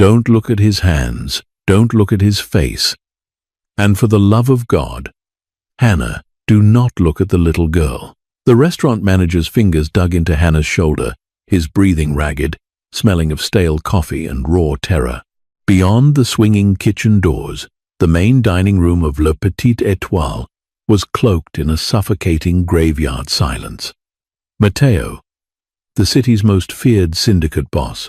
Don't look at his hands. Don't look at his face. And for the love of God, Hannah, do not look at the little girl." The restaurant manager's fingers dug into Hannah's shoulder, his breathing ragged, smelling of stale coffee and raw terror. Beyond the swinging kitchen doors, the main dining room of Le Petit Étoile was cloaked in a suffocating graveyard silence. Matteo, the city's most feared syndicate boss,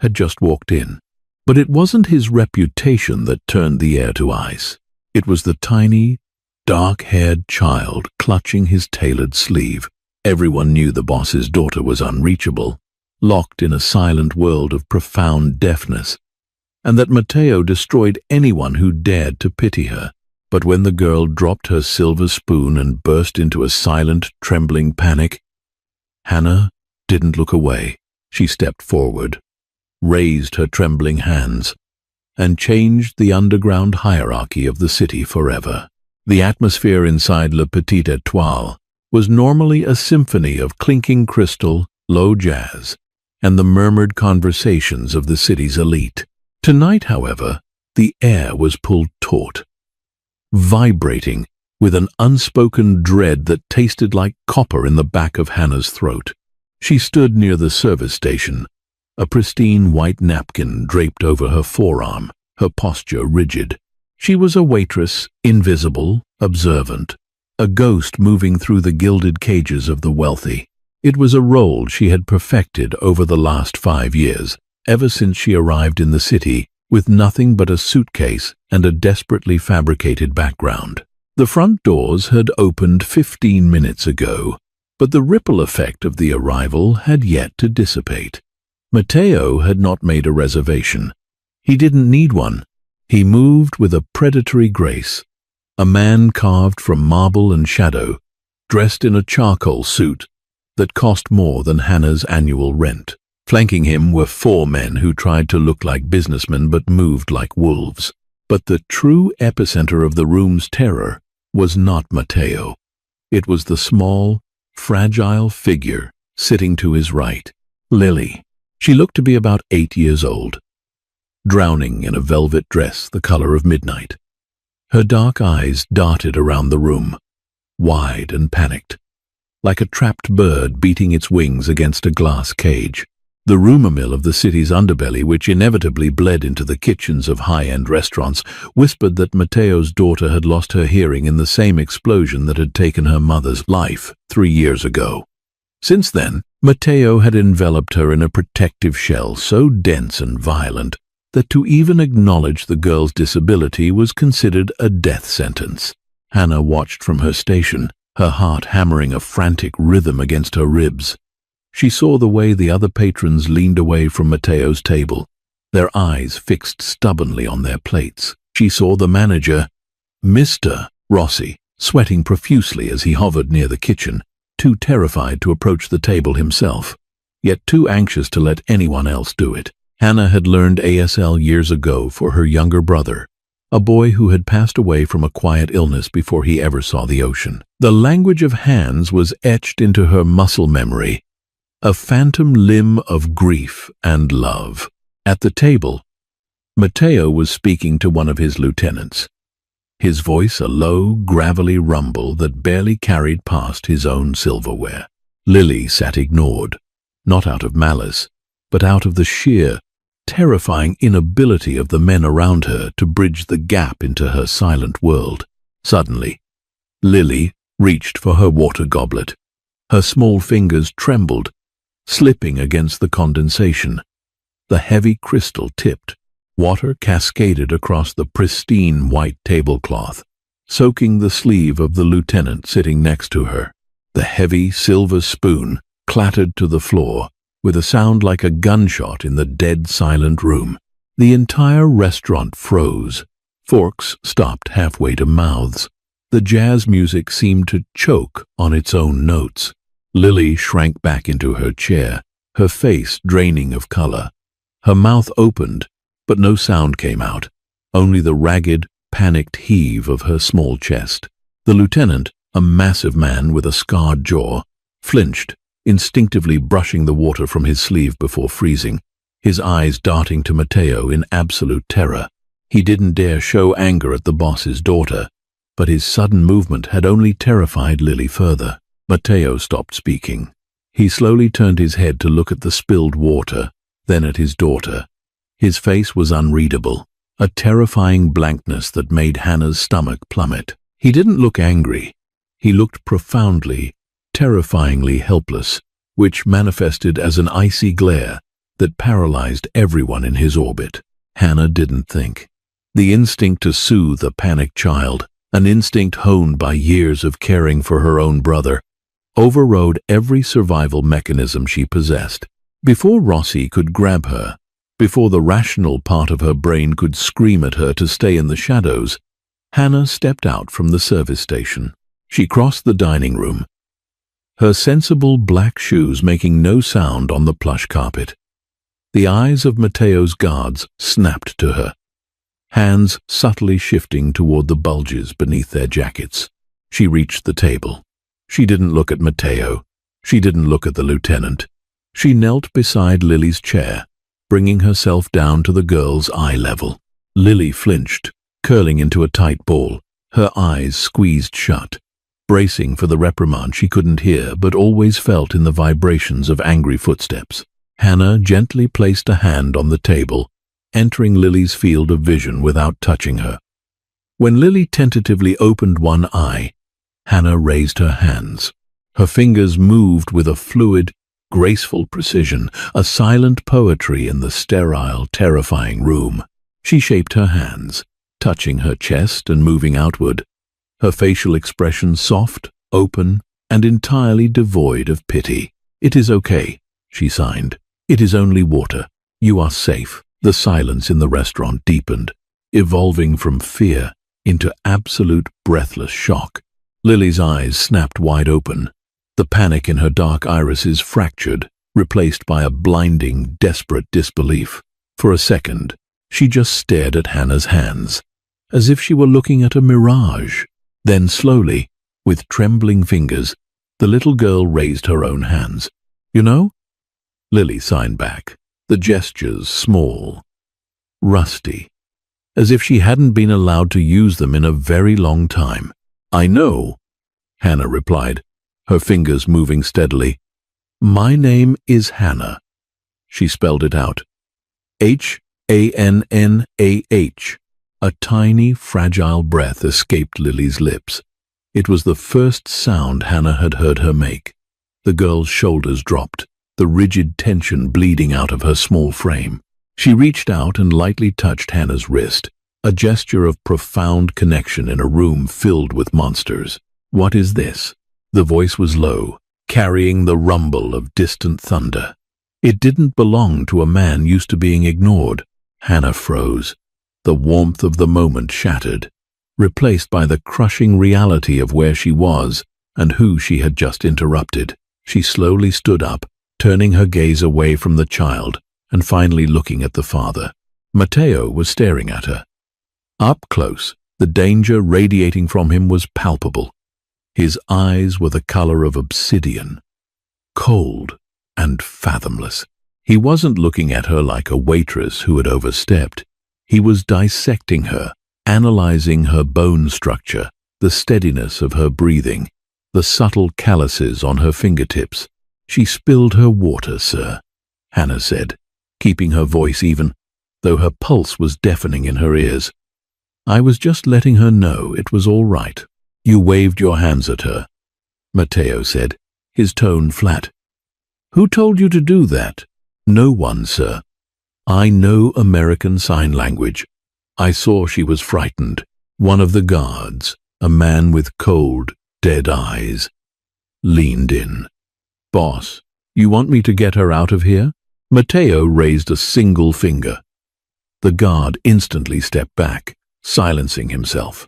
had just walked in. But it wasn't his reputation that turned the air to ice. It was the tiny, dark-haired child clutching his tailored sleeve. Everyone knew the boss's daughter was unreachable, locked in a silent world of profound deafness, and that Matteo destroyed anyone who dared to pity her. But when the girl dropped her silver spoon and burst into a silent, trembling panic, Hannah didn't look away. She stepped forward, raised her trembling hands, and changed the underground hierarchy of the city forever. The atmosphere inside Le Petit Étoile was normally a symphony of clinking crystal, low jazz, and the murmured conversations of the city's elite. Tonight, however, the air was pulled taut, vibrating with an unspoken dread that tasted like copper in the back of Hannah's throat. She stood near the service station, a pristine white napkin draped over her forearm, her posture rigid. She was a waitress, invisible, observant, a ghost moving through the gilded cages of the wealthy. It was a role she had perfected over the last 5 years, ever since she arrived in the city with nothing but a suitcase and a desperately fabricated background. The front doors had opened 15 minutes ago, but the ripple effect of the arrival had yet to dissipate. Matteo had not made a reservation. He didn't need one. He moved with a predatory grace, a man carved from marble and shadow, dressed in a charcoal suit that cost more than Hannah's annual rent. Flanking him were 4 men who tried to look like businessmen but moved like wolves. But the true epicenter of the room's terror was not Matteo. It was the small, fragile figure sitting to his right, Lily. She looked to be about 8 years old, drowning in a velvet dress the color of midnight. Her dark eyes darted around the room, wide and panicked, like a trapped bird beating its wings against a glass cage. The rumor mill of the city's underbelly, which inevitably bled into the kitchens of high-end restaurants, whispered that Matteo's daughter had lost her hearing in the same explosion that had taken her mother's life 3 years ago. Since then, Matteo had enveloped her in a protective shell so dense and violent that to even acknowledge the girl's disability was considered a death sentence. Hannah watched from her station, her heart hammering a frantic rhythm against her ribs. She saw the way the other patrons leaned away from Matteo's table, their eyes fixed stubbornly on their plates. She saw the manager, Mr. Rossi, sweating profusely as he hovered near the kitchen, too terrified to approach the table himself, yet too anxious to let anyone else do it. Hannah had learned ASL years ago for her younger brother, a boy who had passed away from a quiet illness before he ever saw the ocean. The language of hands was etched into her muscle memory, a phantom limb of grief and love. At the table, Matteo was speaking to one of his lieutenants, his voice a low, gravelly rumble that barely carried past his own silverware. Lily sat ignored, not out of malice, but out of the sheer, terrifying inability of the men around her to bridge the gap into her silent world. Suddenly, Lily reached for her water goblet. Her small fingers trembled, slipping against the condensation. The heavy crystal tipped. Water cascaded across the pristine white tablecloth, soaking the sleeve of the lieutenant sitting next to her. The heavy silver spoon clattered to the floor with a sound like a gunshot in the dead silent room. The entire restaurant froze. Forks stopped halfway to mouths. The jazz music seemed to choke on its own notes. Lily shrank back into her chair, her face draining of color. Her mouth opened, but no sound came out, only the ragged, panicked heave of her small chest. The lieutenant, a massive man with a scarred jaw, flinched, instinctively brushing the water from his sleeve before freezing. his eyes darting to Matteo in absolute terror. He didn't dare show anger at the boss's daughter, but his sudden movement had only terrified Lily further. Matteo stopped speaking. He slowly turned his head to look at the spilled water, then at his daughter. His face was unreadable, a terrifying blankness that made Hannah's stomach plummet. He didn't look angry. He looked profoundly, terrifyingly helpless, which manifested as an icy glare that paralyzed everyone in his orbit. Hannah didn't think. The instinct to soothe a panicked child, an instinct honed by years of caring for her own brother, overrode every survival mechanism she possessed. Before Rossi could grab her, before the rational part of her brain could scream at her to stay in the shadows, Hannah stepped out from the service station. She crossed the dining room, her sensible black shoes making no sound on the plush carpet. The eyes of Matteo's guards snapped to her, hands subtly shifting toward the bulges beneath their jackets. She reached the table. She didn't look at Matteo. She didn't look at the lieutenant. She knelt beside Lily's chair, bringing herself down to the girl's eye level. Lily flinched, curling into a tight ball, her eyes squeezed shut, bracing for the reprimand she couldn't hear but always felt in the vibrations of angry footsteps. Hannah gently placed a hand on the table, entering Lily's field of vision without touching her. When Lily tentatively opened one eye, Hannah raised her hands. Her fingers moved with a fluid, graceful precision, a silent poetry in the sterile, terrifying room. She shaped her hands, touching her chest and moving outward, her facial expression soft, open, and entirely devoid of pity. "It is okay," she signed. "It is only water. You are safe." The silence in the restaurant deepened, evolving from fear into absolute breathless shock. Lily's eyes snapped wide open. The panic in her dark irises fractured, replaced by a blinding, desperate disbelief. For a second, she just stared at Hannah's hands, as if she were looking at a mirage. Then slowly, with trembling fingers, the little girl raised her own hands. "You know?" Lily signed back, the gestures small, rusty, as if she hadn't been allowed to use them in a very long time. "I know," Hannah replied, her fingers moving steadily. "My name is Hannah." She spelled it out. Hannah. A tiny, fragile breath escaped Lily's lips. It was the first sound Hannah had heard her make. The girl's shoulders dropped, the rigid tension bleeding out of her small frame. She reached out and lightly touched Hannah's wrist, a gesture of profound connection in a room filled with monsters. "What is this?" The voice was low, carrying the rumble of distant thunder. It didn't belong to a man used to being ignored. Hannah froze. The warmth of the moment shattered, replaced by the crushing reality of where she was and who she had just interrupted. She slowly stood up, turning her gaze away from the child and finally looking at the father. Matteo was staring at her. Up close, the danger radiating from him was palpable. His eyes were the color of obsidian, cold and fathomless. He wasn't looking at her like a waitress who had overstepped. He was dissecting her, analyzing her bone structure, the steadiness of her breathing, the subtle calluses on her fingertips. "She spilled her water, sir," Hannah said, keeping her voice even, though her pulse was deafening in her ears. "I was just letting her know it was all right." "You waved your hands at her," Matteo said, his tone flat. "Who told you to do that?" "No one, sir. I know American Sign Language. I saw she was frightened. One of the guards, a man with cold, dead eyes, leaned in. "Boss, you want me to get her out of here?" Matteo raised a single finger. The guard instantly stepped back, silencing himself.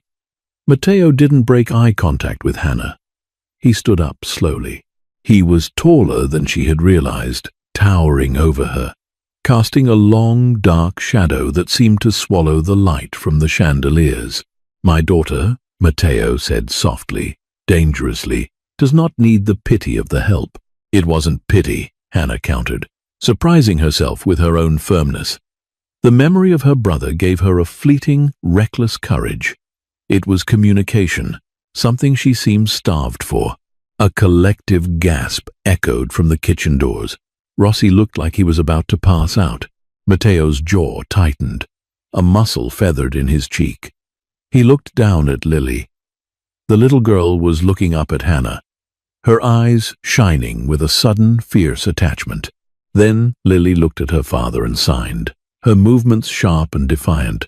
Matteo didn't break eye contact with Hannah. He stood up slowly. He was taller than she had realized, towering over her, casting a long, dark shadow that seemed to swallow the light from the chandeliers. "My daughter," Matteo said softly, dangerously, "does not need the pity of the help." "It wasn't pity," Hannah countered. surprising herself with her own firmness. The memory of her brother gave her a fleeting, reckless courage. It was communication, something she seemed starved for. A collective gasp echoed from the kitchen doors. Rossi looked like he was about to pass out. Matteo's jaw tightened. A muscle feathered in his cheek. He looked down at Lily. The little girl was looking up at Hannah, her eyes shining with a sudden, fierce attachment. Then Lily looked at her father and signed, her movements sharp and defiant.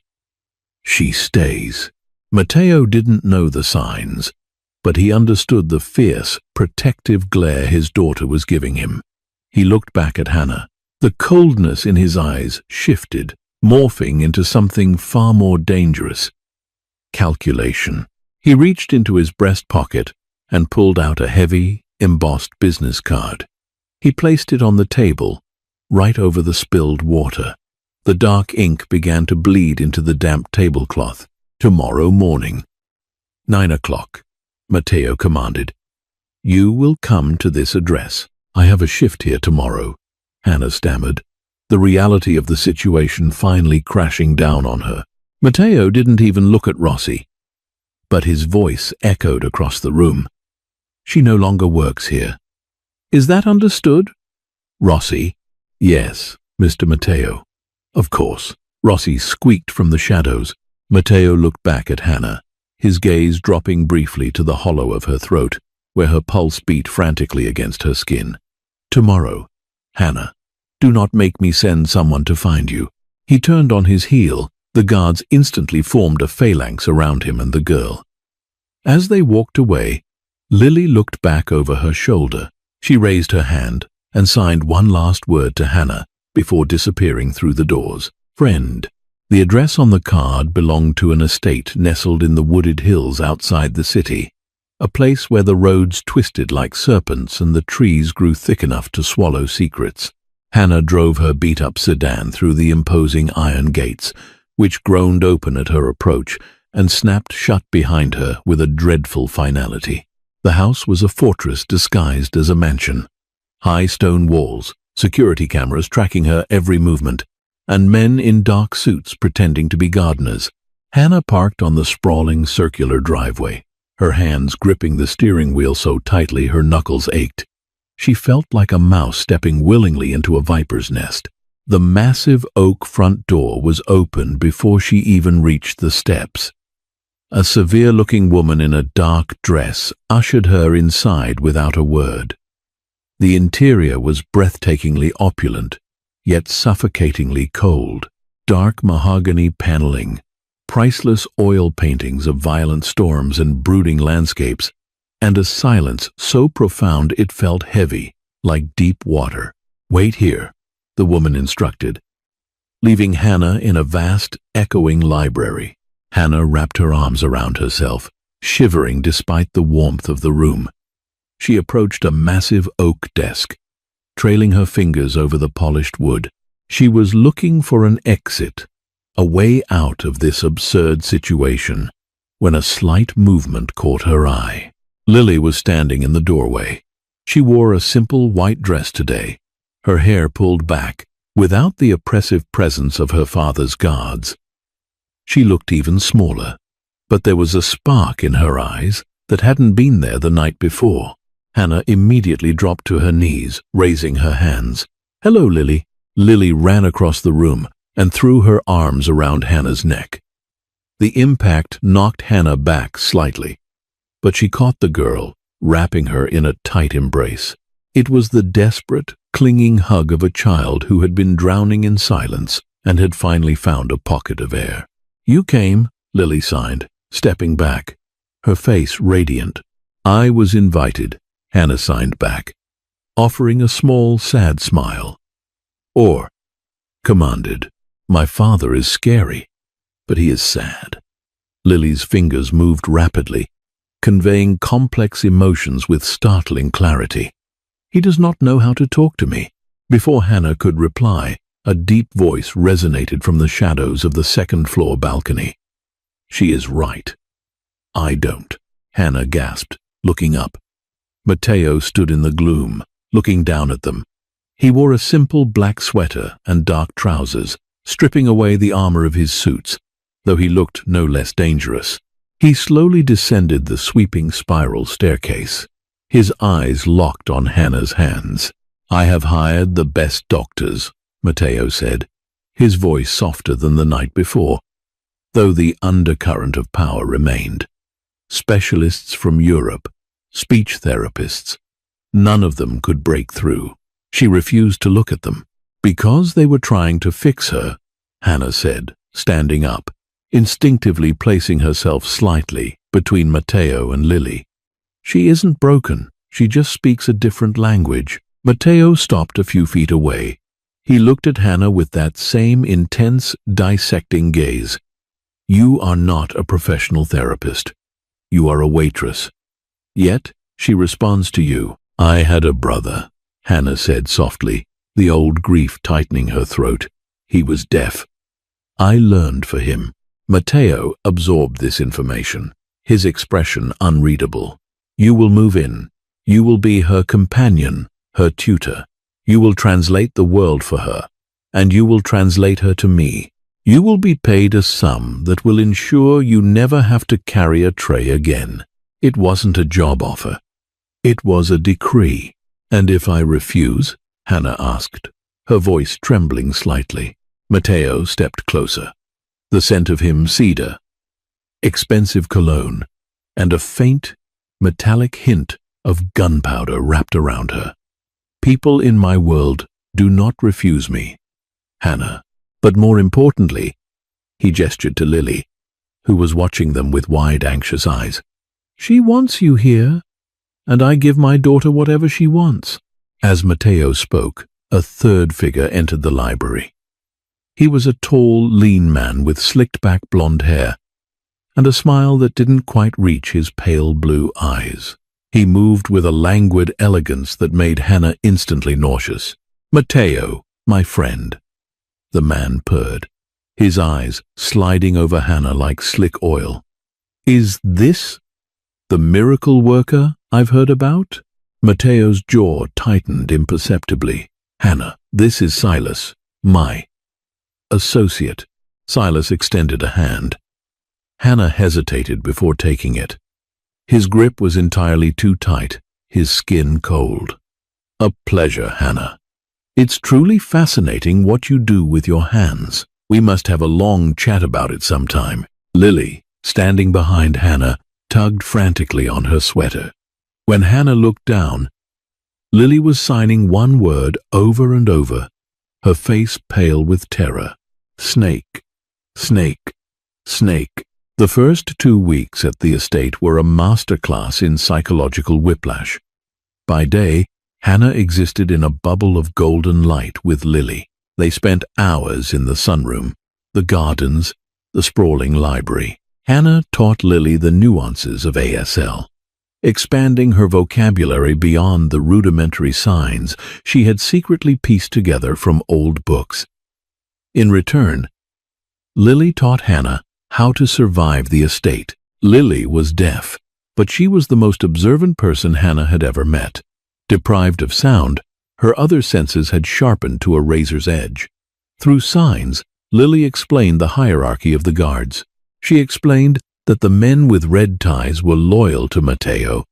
She stays. Matteo didn't know the signs, but he understood the fierce, protective glare his daughter was giving him. He looked back at Hannah. The coldness in his eyes shifted, morphing into something far more dangerous. Calculation. He reached into his breast pocket and pulled out a heavy, embossed business card. He placed it on the table, right over the spilled water. The dark ink began to bleed into the damp tablecloth. Tomorrow morning. 9 o'clock, Matteo commanded. You will come to this address. I have a shift here tomorrow, Hannah stammered, the reality of the situation finally crashing down on her. Matteo didn't even look at Rossi, but his voice echoed across the room. She no longer works here. Is that understood? Rossi. Yes, Mr. Matteo. Of course. Rossi squeaked from the shadows. Matteo looked back at Hannah, his gaze dropping briefly to the hollow of her throat, where her pulse beat frantically against her skin. Tomorrow, Hannah. Do not make me send someone to find you. He turned on his heel. The guards instantly formed a phalanx around him and the girl. As they walked away, Lily looked back over her shoulder. She raised her hand and signed one last word to Hannah before disappearing through the doors. Friend. The address on the card belonged to an estate nestled in the wooded hills outside the city, a place where the roads twisted like serpents and the trees grew thick enough to swallow secrets. Hannah drove her beat-up sedan through the imposing iron gates, which groaned open at her approach and snapped shut behind her with a dreadful finality. The house was a fortress disguised as a mansion. High stone walls, security cameras tracking her every movement, and men in dark suits pretending to be gardeners. Hannah parked on the sprawling circular driveway, her hands gripping the steering wheel so tightly her knuckles ached. She felt like a mouse stepping willingly into a viper's nest. The massive oak front door was open before she even reached the steps. A severe-looking woman in a dark dress ushered her inside without a word. The interior was breathtakingly opulent, yet suffocatingly cold. Dark mahogany paneling, priceless oil paintings of violent storms and brooding landscapes, and a silence so profound it felt heavy, like deep water. Wait here, the woman instructed, leaving Hannah in a vast, echoing library. Hannah wrapped her arms around herself, shivering despite the warmth of the room. She approached a massive oak desk, trailing her fingers over the polished wood. She was looking for an exit, a way out of this absurd situation, when a slight movement caught her eye. Lily was standing in the doorway. She wore a simple white dress today, her hair pulled back, without the oppressive presence of her father's guards. She looked even smaller, but there was a spark in her eyes that hadn't been there the night before. Hannah immediately dropped to her knees, raising her hands. "Hello, Lily." Lily ran across the room and threw her arms around Hannah's neck. The impact knocked Hannah back slightly, but she caught the girl, wrapping her in a tight embrace. It was the desperate, clinging hug of a child who had been drowning in silence and had finally found a pocket of air. "You came," Lily sighed, stepping back, her face radiant. "I was invited," Hannah signed back, offering a small, sad smile. "Or," commanded, "my father is scary, but he is sad." Lily's fingers moved rapidly, conveying complex emotions with startling clarity. "He does not know how to talk to me." Before Hannah could reply, a deep voice resonated from the shadows of the second-floor balcony. "She is right. I don't," Hannah gasped, looking up. Matteo stood in the gloom, looking down at them. He wore a simple black sweater and dark trousers, stripping away the armor of his suits, though he looked no less dangerous. He slowly descended the sweeping spiral staircase, his eyes locked on Hannah's hands. "I have hired the best doctors," Matteo said, his voice softer than the night before, though the undercurrent of power remained. "Specialists from Europe, speech therapists. None of them could break through." She refused to look at them. "Because they were trying to fix her," Hannah said, standing up, instinctively placing herself slightly between Matteo and Lily. "She isn't broken, she just speaks a different language." Matteo stopped a few feet away. He looked at Hannah with that same intense, dissecting gaze. "You are not a professional therapist. You are a waitress. Yet, she responds to you." "I had a brother," Hannah said softly, the old grief tightening her throat. "He was deaf. I learned for him." Matteo absorbed this information, his expression unreadable. "You will move in. You will be her companion, her tutor. You will translate the world for her, and you will translate her to me. You will be paid a sum that will ensure you never have to carry a tray again." It wasn't a job offer. It was a decree. "And if I refuse?" Hannah asked, her voice trembling slightly. Matteo stepped closer. The scent of him cedar, expensive cologne, and a faint, metallic hint of gunpowder wrapped around her. "People in my world do not refuse me, Hannah. But more importantly," he gestured to Lily, who was watching them with wide, anxious eyes, "she wants you here, and I give my daughter whatever she wants." As Matteo spoke, a third figure entered the library. He was a tall, lean man with slicked-back blonde hair and a smile that didn't quite reach his pale blue eyes. He moved with a languid elegance that made Hannah instantly nauseous. "Matteo, my friend," the man purred, his eyes sliding over Hannah like slick oil. "Is this the miracle worker I've heard about?" Matteo's jaw tightened imperceptibly. "Hannah, this is Silas, my associate." Silas extended a hand. Hannah hesitated before taking it. His grip was entirely too tight, his skin cold. "A pleasure, Hannah. It's truly fascinating what you do with your hands. We must have a long chat about it sometime." Lily, standing behind Hannah, tugged frantically on her sweater. When Hannah looked down, Lily was signing one word over and over, her face pale with terror. "Snake, snake, snake." The first 2 weeks at the estate were a masterclass in psychological whiplash. By day, Hannah existed in a bubble of golden light with Lily. They spent hours in the sunroom, the gardens, the sprawling library. Hannah taught Lily the nuances of ASL, expanding her vocabulary beyond the rudimentary signs she had secretly pieced together from old books. In return, Lily taught Hannah how to survive the estate. Lily was deaf, but she was the most observant person Hannah had ever met. Deprived of sound, her other senses had sharpened to a razor's edge. Through signs, Lily explained the hierarchy of the guards. She explained that the men with red ties were loyal to Matteo,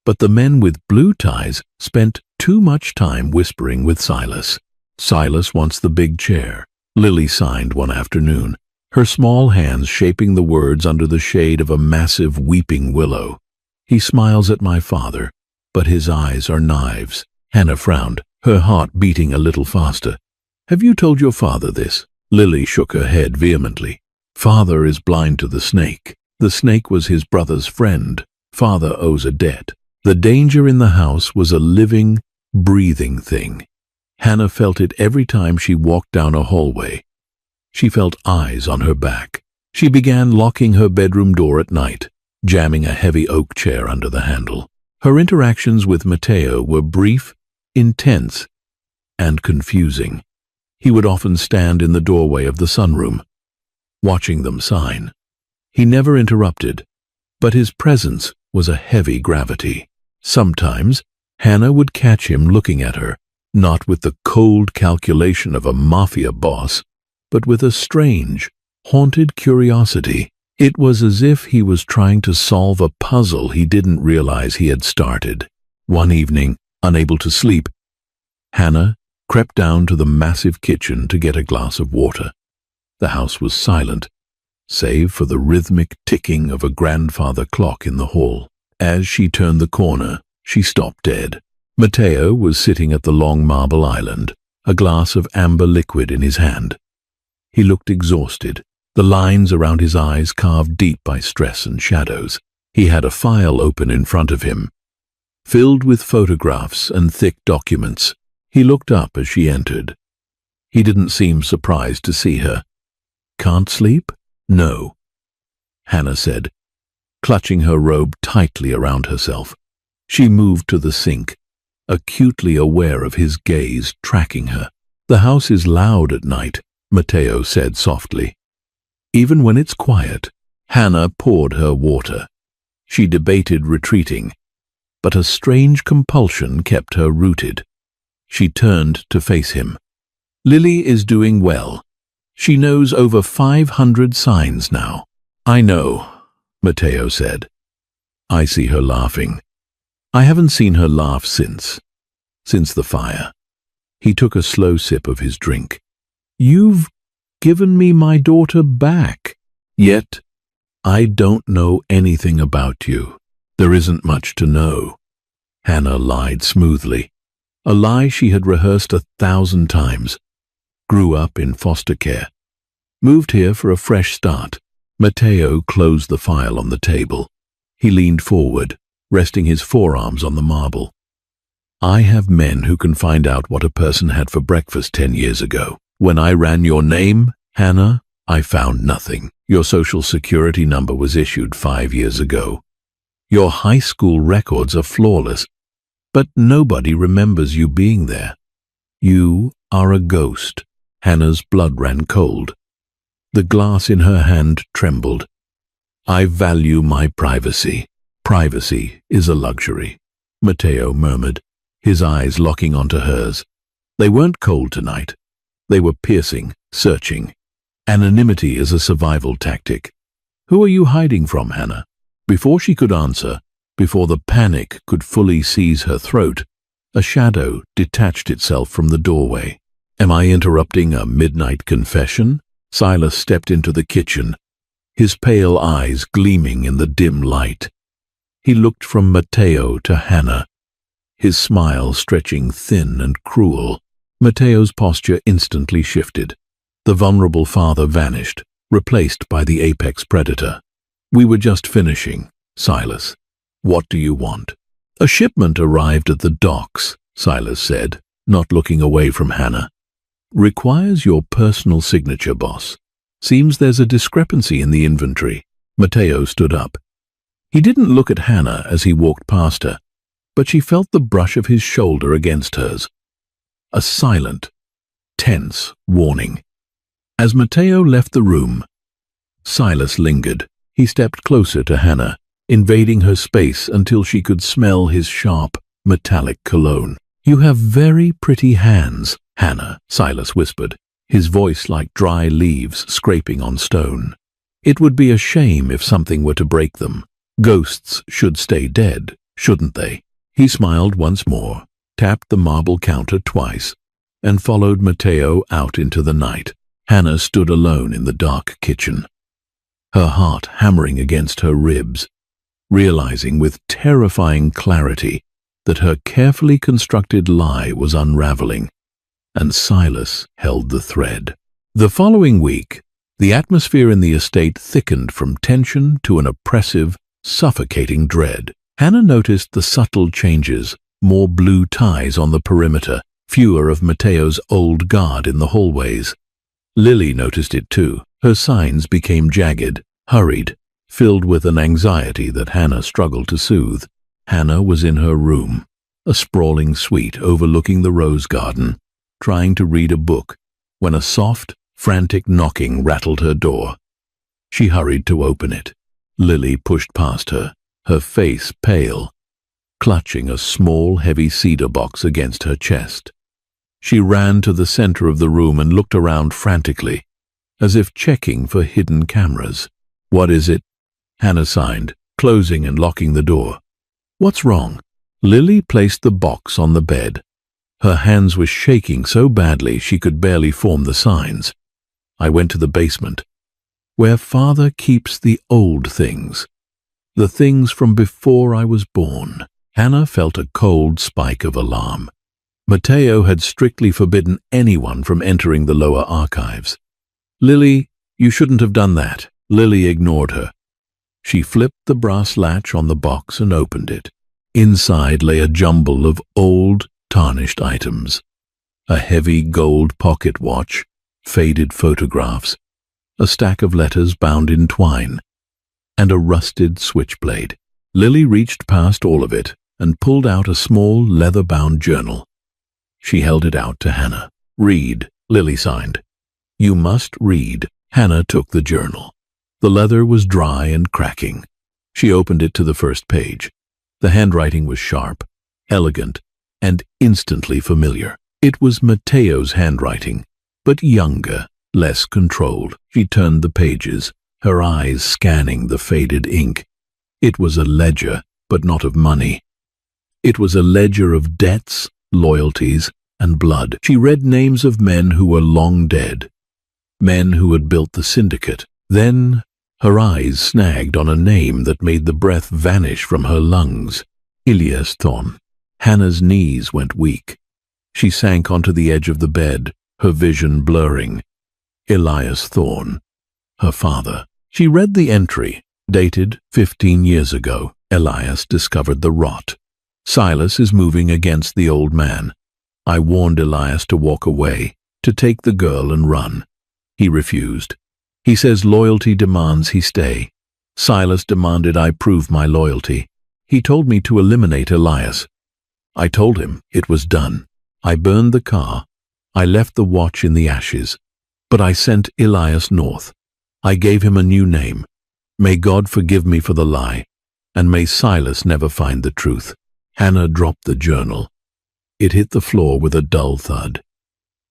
but the men with blue ties spent too much time whispering with Silas. "Silas wants the big chair," Lily signed one afternoon, her small hands shaping the words under the shade of a massive weeping willow. "He smiles at my father, but his eyes are knives." Hannah frowned, her heart beating a little faster. "Have you told your father this?" Lily shook her head vehemently. "Father is blind to the snake. The snake was his brother's friend. Father owes a debt." The danger in the house was a living, breathing thing. Hannah felt it every time she walked down a hallway. She felt eyes on her back. She began locking her bedroom door at night, jamming a heavy oak chair under the handle. Her interactions with Matteo were brief, intense, and confusing. He would often stand in the doorway of the sunroom, watching them sign. He never interrupted, but his presence was a heavy gravity. Sometimes, Hannah would catch him looking at her, not with the cold calculation of a mafia boss, but with a strange, haunted curiosity. It was as if he was trying to solve a puzzle he didn't realize he had started. One evening, unable to sleep, Hannah crept down to the massive kitchen to get a glass of water. The house was silent, save for the rhythmic ticking of a grandfather clock in the hall. As she turned the corner, she stopped dead. Matteo was sitting at the long marble island, a glass of amber liquid in his hand. He looked exhausted, the lines around his eyes carved deep by stress and shadows. He had a file open in front of him, filled with photographs and thick documents. He looked up as she entered. He didn't seem surprised to see her. "Can't sleep?" "No," Hannah said, clutching her robe tightly around herself. She moved to the sink, acutely aware of his gaze tracking her. "The house is loud at night," Matteo said softly. "Even when it's quiet." Hannah poured her water. She debated retreating, but a strange compulsion kept her rooted. She turned to face him. "Lily is doing well. She knows over 500 signs now." "I know," Matteo said. "I see her laughing. I haven't seen her laugh since the fire." He took a slow sip of his drink. "You've given me my daughter back. Yet, I don't know anything about you." "There isn't much to know," Hannah lied smoothly, a lie she had rehearsed 1,000 times. "Grew up in foster care. Moved here for a fresh start." Matteo closed the file on the table. He leaned forward, resting his forearms on the marble. "I have men who can find out what a person had for breakfast 10 years ago. When I ran your name, Hannah, I found nothing. Your social security number was issued 5 years ago. Your high school records are flawless, but nobody remembers you being there. You are a ghost." Hannah's blood ran cold. The glass in her hand trembled. "I value my privacy." "Privacy is a luxury," Matteo murmured, his eyes locking onto hers. They weren't cold tonight. They were piercing, searching. Anonymity is a survival tactic. "Who are you hiding from, Hannah?" Before she could answer, before the panic could fully seize her throat, a shadow detached itself from the doorway. "Am I interrupting a midnight confession?" Silas stepped into the kitchen, his pale eyes gleaming in the dim light. He looked from Matteo to Hannah, his smile stretching thin and cruel. Matteo's posture instantly shifted. The vulnerable father vanished, replaced by the apex predator. "We were just finishing, Silas. What do you want?" "A shipment arrived at the docks," Silas said, not looking away from Hannah. "Requires your personal signature, boss. Seems there's a discrepancy in the inventory." Matteo stood up. He didn't look at Hannah as he walked past her, but she felt the brush of his shoulder against hers. A silent, tense warning. As Matteo left the room, Silas lingered. He stepped closer to Hannah, invading her space until she could smell his sharp, metallic cologne. "You have very pretty hands, Hannah," Silas whispered, his voice like dry leaves scraping on stone. "It would be a shame if something were to break them. Ghosts should stay dead, shouldn't they?" He smiled once more, tapped the marble counter twice, and followed Matteo out into the night. Hannah stood alone in the dark kitchen, her heart hammering against her ribs, realizing with terrifying clarity that her carefully constructed lie was unraveling, and Silas held the thread. The following week, the atmosphere in the estate thickened from tension to an oppressive, suffocating dread. Hannah noticed the subtle changes, more blue ties on the perimeter, fewer of Matteo's old guard in the hallways. Lily noticed it too. Her signs became jagged, hurried, filled with an anxiety that Hannah struggled to soothe. Hannah was in her room, a sprawling suite overlooking the rose garden, trying to read a book, when a soft, frantic knocking rattled her door. She hurried to open it. Lily pushed past her, her face pale, clutching a small, heavy cedar box against her chest. She ran to the center of the room and looked around frantically, as if checking for hidden cameras. "What is it?" Hannah signed, closing and locking the door. "What's wrong?" Lily placed the box on the bed. Her hands were shaking so badly she could barely form the signs. "I went to the basement, where Father keeps the old things. The things from before I was born." Hannah felt a cold spike of alarm. Matteo had strictly forbidden anyone from entering the lower archives. "Lily, you shouldn't have done that." Lily ignored her. She flipped the brass latch on the box and opened it. Inside lay a jumble of old, tarnished items. A heavy gold pocket watch, faded photographs, a stack of letters bound in twine, and a rusted switchblade. Lily reached past all of it and pulled out a small leather-bound journal. She held it out to Hannah. "Read," Lily signed. "You must read." Hannah took the journal. The leather was dry and cracking. She opened it to the first page. The handwriting was sharp, elegant, and instantly familiar. It was Matteo's handwriting, but younger, less controlled. She turned the pages, her eyes scanning the faded ink. It was a ledger, but not of money. It was a ledger of debts, loyalties, and blood. She read names of men who were long dead, men who had built the syndicate. Then her eyes snagged on a name that made the breath vanish from her lungs. Elias Thorn. Hannah's knees went weak. She sank onto the edge of the bed, her vision blurring. Elias Thorn, her father. She read the entry, dated 15 years ago. Elias discovered the rot. "Silas is moving against the old man. I warned Elias to walk away, to take the girl and run. He refused. He says loyalty demands he stay. Silas demanded I prove my loyalty. He told me to eliminate Elias. I told him it was done. I burned the car. I left the watch in the ashes. But I sent Elias north. I gave him a new name. May God forgive me for the lie, and may Silas never find the truth." Hannah dropped the journal. It hit the floor with a dull thud.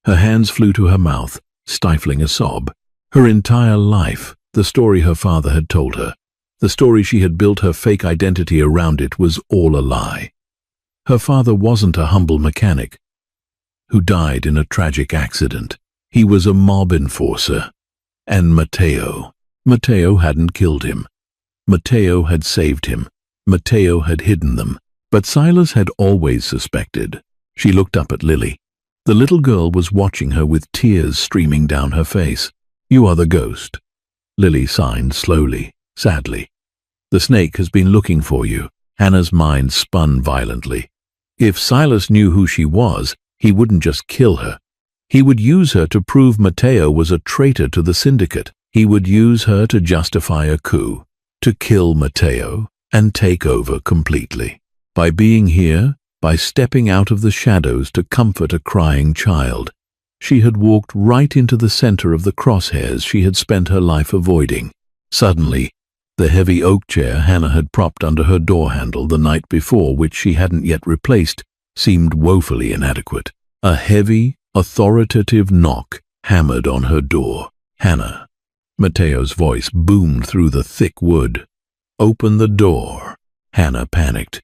Her hands flew to her mouth, stifling a sob. Her entire life, the story her father had told her, the story she had built her fake identity around it, was all a lie. Her father wasn't a humble mechanic who died in a tragic accident. He was a mob enforcer. And Matteo hadn't killed him. Matteo had saved him. Matteo had hidden them. But Silas had always suspected. She looked up at Lily. The little girl was watching her with tears streaming down her face. "You are the ghost." Lily signed slowly, sadly. "The snake has been looking for you." Hannah's mind spun violently. If Silas knew who she was, he wouldn't just kill her. He would use her to prove Matteo was a traitor to the syndicate. He would use her to justify a coup, to kill Matteo and take over completely. By being here, by stepping out of the shadows to comfort a crying child, she had walked right into the center of the crosshairs she had spent her life avoiding. Suddenly, the heavy oak chair Hannah had propped under her door handle the night before, which she hadn't yet replaced, seemed woefully inadequate. A heavy, authoritative knock hammered on her door. "Hannah." Matteo's voice boomed through the thick wood. "Open the door." Hannah panicked.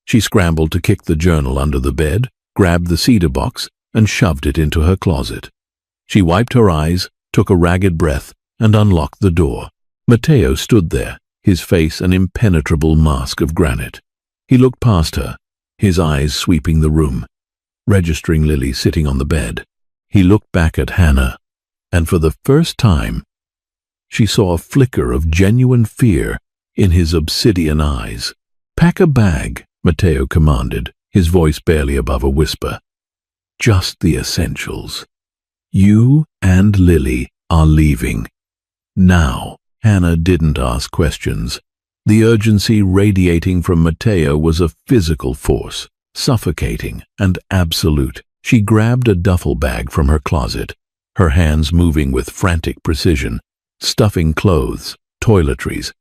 She scrambled to kick the journal under the bed, grabbed the cedar box, and shoved it into her closet. She wiped her eyes, took a ragged breath, and unlocked the door. Matteo stood there, his face an impenetrable mask of granite. He looked past her, his eyes sweeping the room, registering Lily sitting on the bed. He looked back at Hannah, and for the first time, she saw a flicker of genuine fear in his obsidian eyes. "Pack a bag," Matteo commanded, his voice barely above a whisper. "Just the essentials. You and Lily are leaving. Now." Hannah didn't ask questions. The urgency radiating from Matteo was a physical force, suffocating and absolute. She grabbed a duffel bag from her closet, her hands moving with frantic precision, stuffing clothes, toiletries,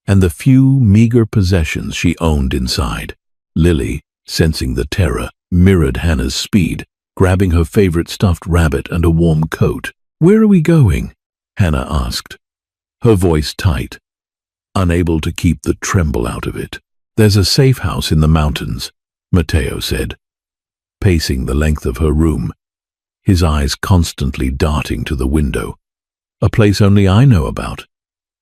and the few meager possessions she owned inside. Lily, sensing the terror, mirrored Hannah's speed, grabbing her favorite stuffed rabbit and a warm coat. "Where are we going?" Hannah asked, her voice tight, unable to keep the tremble out of it. "There's a safe house in the mountains," Matteo said, pacing the length of her room, his eyes constantly darting to the window. "A place only I know about.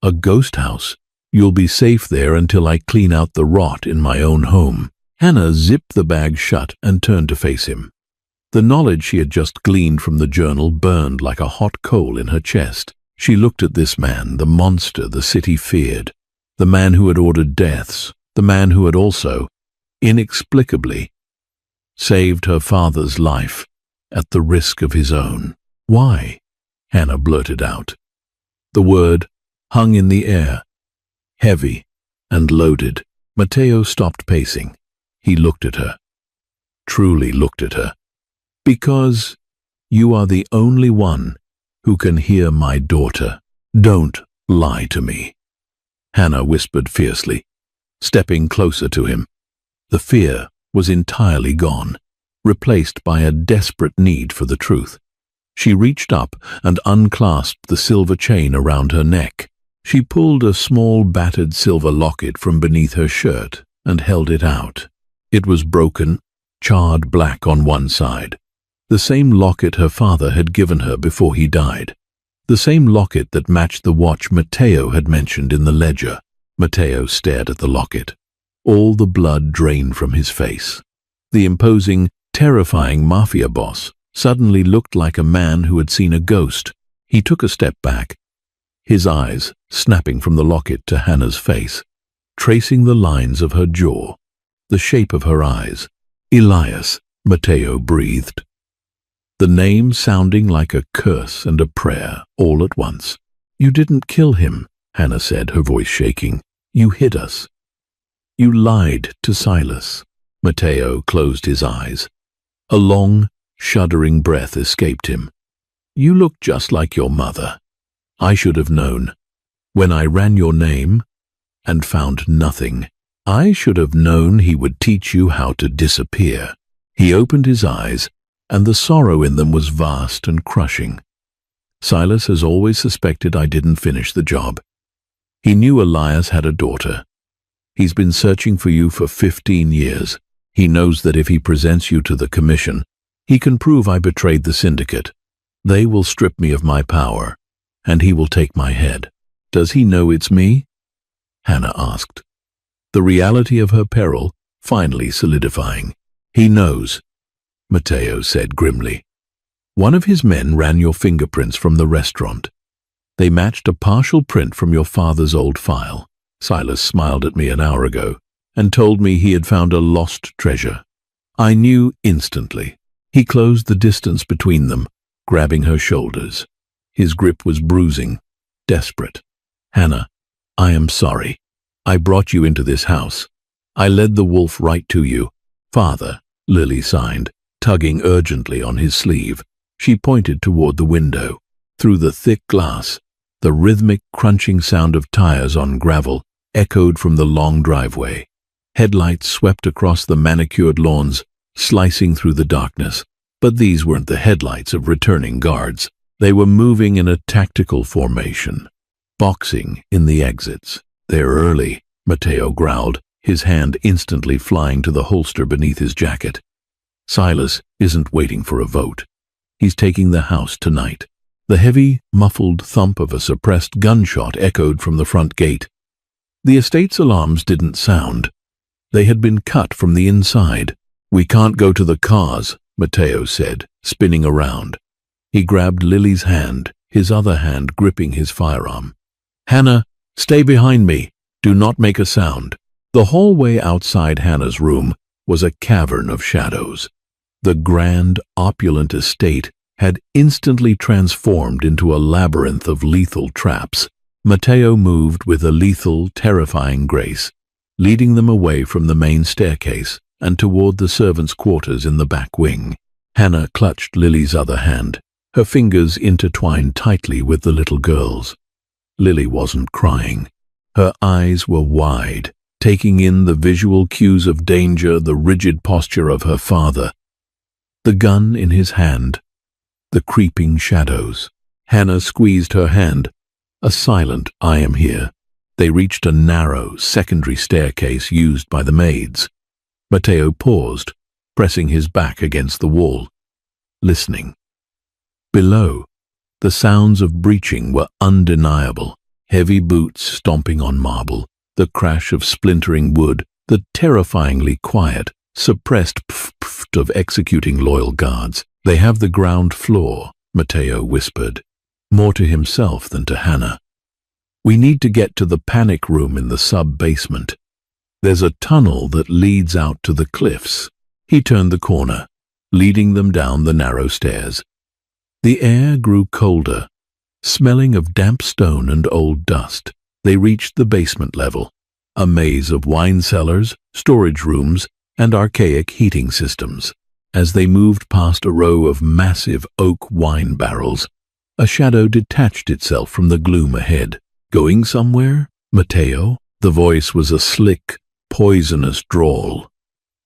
A ghost house. You'll be safe there until I clean out the rot in my own home." Hannah zipped the bag shut and turned to face him. The knowledge she had just gleaned from the journal burned like a hot coal in her chest. She looked at this man, the monster the city feared, the man who had ordered deaths, the man who had also, inexplicably, saved her father's life at the risk of his own. "Why?" Hannah blurted out. The word hung in the air, heavy and loaded. Matteo stopped pacing. He looked at her, truly looked at her. "Because you are the only one who can hear my daughter. Don't lie to me," Hannah whispered fiercely, stepping closer to him. The fear was entirely gone, replaced by a desperate need for the truth. She reached up and unclasped the silver chain around her neck. She pulled a small battered silver locket from beneath her shirt and held it out. It was broken, charred black on one side. The same locket her father had given her before he died. The same locket that matched the watch Matteo had mentioned in the ledger. Matteo stared at the locket. All the blood drained from his face. The imposing, terrifying mafia boss suddenly looked like a man who had seen a ghost. He took a step back, his eyes snapping from the locket to Hannah's face, tracing the lines of her jaw, the shape of her eyes. "Elias," Matteo breathed, the name sounding like a curse and a prayer all at once. "You didn't kill him," Hannah said, her voice shaking. "You hid us. You lied to Silas." Matteo closed his eyes. A long, shuddering breath escaped him. "You look just like your mother. I should have known. When I ran your name and found nothing, I should have known he would teach you how to disappear." He opened his eyes, and the sorrow in them was vast and crushing. "Silas has always suspected I didn't finish the job. He knew Elias had a daughter. He's been searching for you for 15 years. He knows that if he presents you to the commission, he can prove I betrayed the syndicate. They will strip me of my power, and he will take my head. Does he know it's me?" Hannah asked, the reality of her peril finally solidifying. "He knows," Matteo said grimly. "One of his men ran your fingerprints from the restaurant. They matched a partial print from your father's old file. Silas smiled at me an hour ago and told me he had found a lost treasure. I knew instantly." He closed the distance between them, grabbing her shoulders. His grip was bruising, desperate. "Hannah, I am sorry. I brought you into this house. I led the wolf right to you." "Father," Lily signed, tugging urgently on his sleeve. She pointed toward the window. Through the thick glass, the rhythmic crunching sound of tires on gravel echoed from the long driveway. Headlights swept across the manicured lawns, slicing through the darkness. But these weren't the headlights of returning guards. They were moving in a tactical formation, boxing in the exits. "They're early," Matteo growled, his hand instantly flying to the holster beneath his jacket. "Silas isn't waiting for a vote. He's taking the house tonight." The heavy, muffled thump of a suppressed gunshot echoed from the front gate. The estate's alarms didn't sound. They had been cut from the inside. "We can't go to the cars," Matteo said, spinning around. He grabbed Lily's hand, his other hand gripping his firearm. "Hannah, stay behind me. Do not make a sound." The hallway outside Hannah's room was a cavern of shadows. The grand, opulent estate had instantly transformed into a labyrinth of lethal traps. Matteo moved with a lethal, terrifying grace, leading them away from the main staircase and toward the servants' quarters in the back wing. Hannah clutched Lily's other hand, her fingers intertwined tightly with the little girl's. Lily wasn't crying. Her eyes were wide, taking in the visual cues of danger, the rigid posture of her father, the gun in his hand, the creeping shadows. Hannah squeezed her hand. A silent, "I am here." They reached a narrow, secondary staircase used by the maids. Matteo paused, pressing his back against the wall, listening. Below, the sounds of breaching were undeniable. Heavy boots stomping on marble, the crash of splintering wood, the terrifyingly quiet, suppressed pff of executing loyal guards. "They have the ground floor," Matteo whispered, more to himself than to Hannah. "We need to get to the panic room in the sub-basement. There's a tunnel that leads out to the cliffs." He turned the corner, leading them down the narrow stairs. The air grew colder, smelling of damp stone and old dust. They reached the basement level, a maze of wine cellars, storage rooms, and archaic heating systems. As they moved past a row of massive oak wine barrels, a shadow detached itself from the gloom ahead. "Going somewhere, Matteo?" The voice was a slick, poisonous drawl.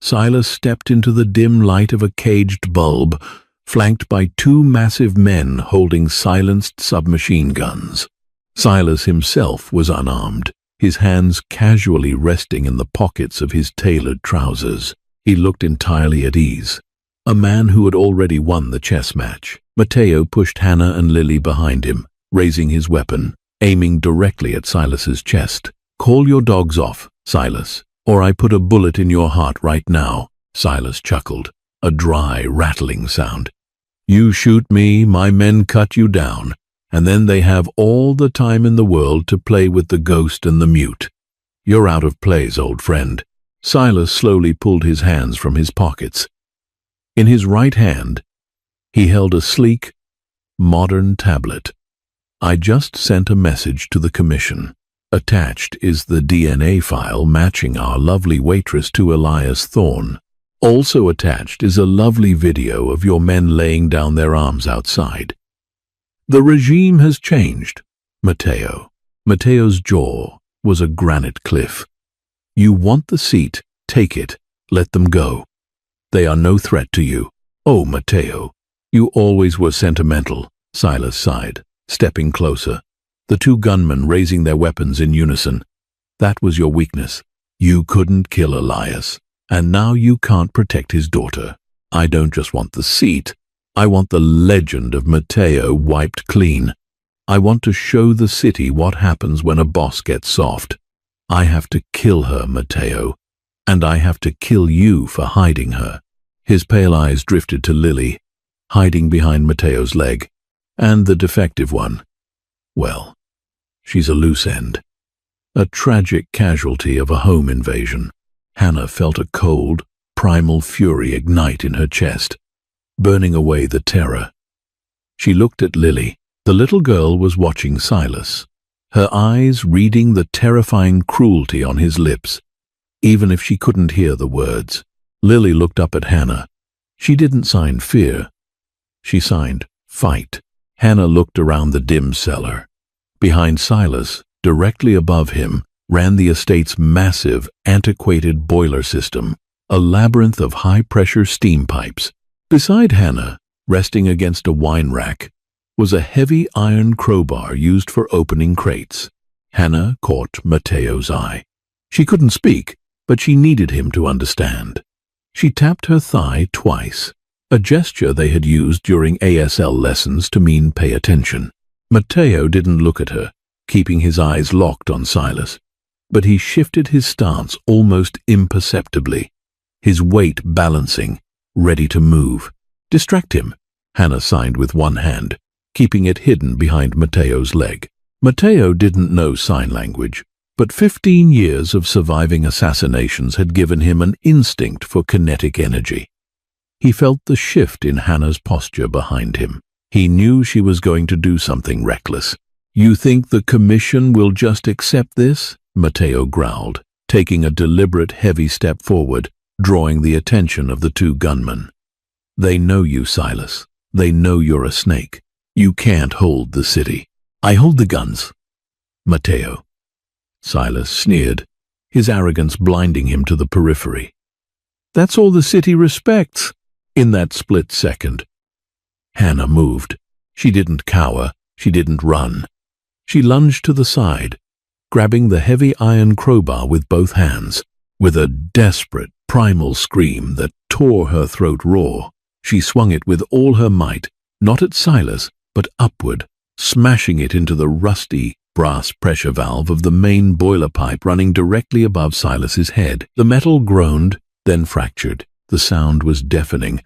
Silas stepped into the dim light of a caged bulb, flanked by two massive men holding silenced submachine guns. Silas himself was unarmed, his hands casually resting in the pockets of his tailored trousers. He looked entirely at ease, a man who had already won the chess match. Matteo pushed Hannah and Lily behind him, raising his weapon, aiming directly at Silas's chest. "Call your dogs off, Silas, or I put a bullet in your heart right now." Silas chuckled, a dry, rattling sound. "You shoot me, my men cut you down, and then they have all the time in the world to play with the ghost and the mute. You're out of place, old friend." Silas slowly pulled his hands from his pockets. In his right hand, he held a sleek, modern tablet. "I just sent a message to the commission. Attached is the DNA file matching our lovely waitress to Elias Thorne. Also attached is a lovely video of your men laying down their arms outside. The regime has changed, Matteo." Matteo's jaw was a granite cliff. "You want the seat, take it, let them go. They are no threat to you." "Oh, Matteo, you always were sentimental," Silas sighed, stepping closer. The two gunmen raising their weapons in unison. "That was your weakness. You couldn't kill Elias, and now you can't protect his daughter. I don't just want the seat. I want the legend of Matteo wiped clean. I want to show the city what happens when a boss gets soft. I have to kill her, Matteo, and I have to kill you for hiding her." His pale eyes drifted to Lily, hiding behind Matteo's leg. "And the defective one? Well, she's a loose end. A tragic casualty of a home invasion." Hannah felt a cold, primal fury ignite in her chest, burning away the terror. She looked at Lily. The little girl was watching Silas, her eyes reading the terrifying cruelty on his lips, even if she couldn't hear the words. Lily looked up at Hannah. She didn't sign fear. She signed fight. Hannah looked around the dim cellar. Behind Silas, directly above him, ran the estate's massive, antiquated boiler system, a labyrinth of high-pressure steam pipes. Beside Hannah, resting against a wine rack, was a heavy iron crowbar used for opening crates. Hannah caught Matteo's eye. She couldn't speak, but she needed him to understand. She tapped her thigh twice, a gesture they had used during ASL lessons to mean pay attention. Matteo didn't look at her, keeping his eyes locked on Silas, but he shifted his stance almost imperceptibly, his weight balancing, ready to move. "Distract him," Hannah signed with one hand, keeping it hidden behind Matteo's leg. Matteo didn't know sign language, but 15 years of surviving assassinations had given him an instinct for kinetic energy. He felt the shift in Hannah's posture behind him. He knew she was going to do something reckless. "You think the commission will just accept this?" Matteo growled, taking a deliberate heavy step forward, drawing the attention of the two gunmen. "They know you, Silas. They know you're a snake. You can't hold the city." "I hold the guns, Matteo." Silas sneered, his arrogance blinding him to the periphery. "That's all the city respects. In that split second, Hannah moved. She didn't cower. She didn't run. She lunged to the side, grabbing the heavy iron crowbar with both hands. With a desperate, primal scream that tore her throat raw, she swung it with all her might, not at Silas, but upward, smashing it into the rusty brass pressure valve of the main boiler pipe running directly above Silas's head. The metal groaned, then fractured. The sound was deafening,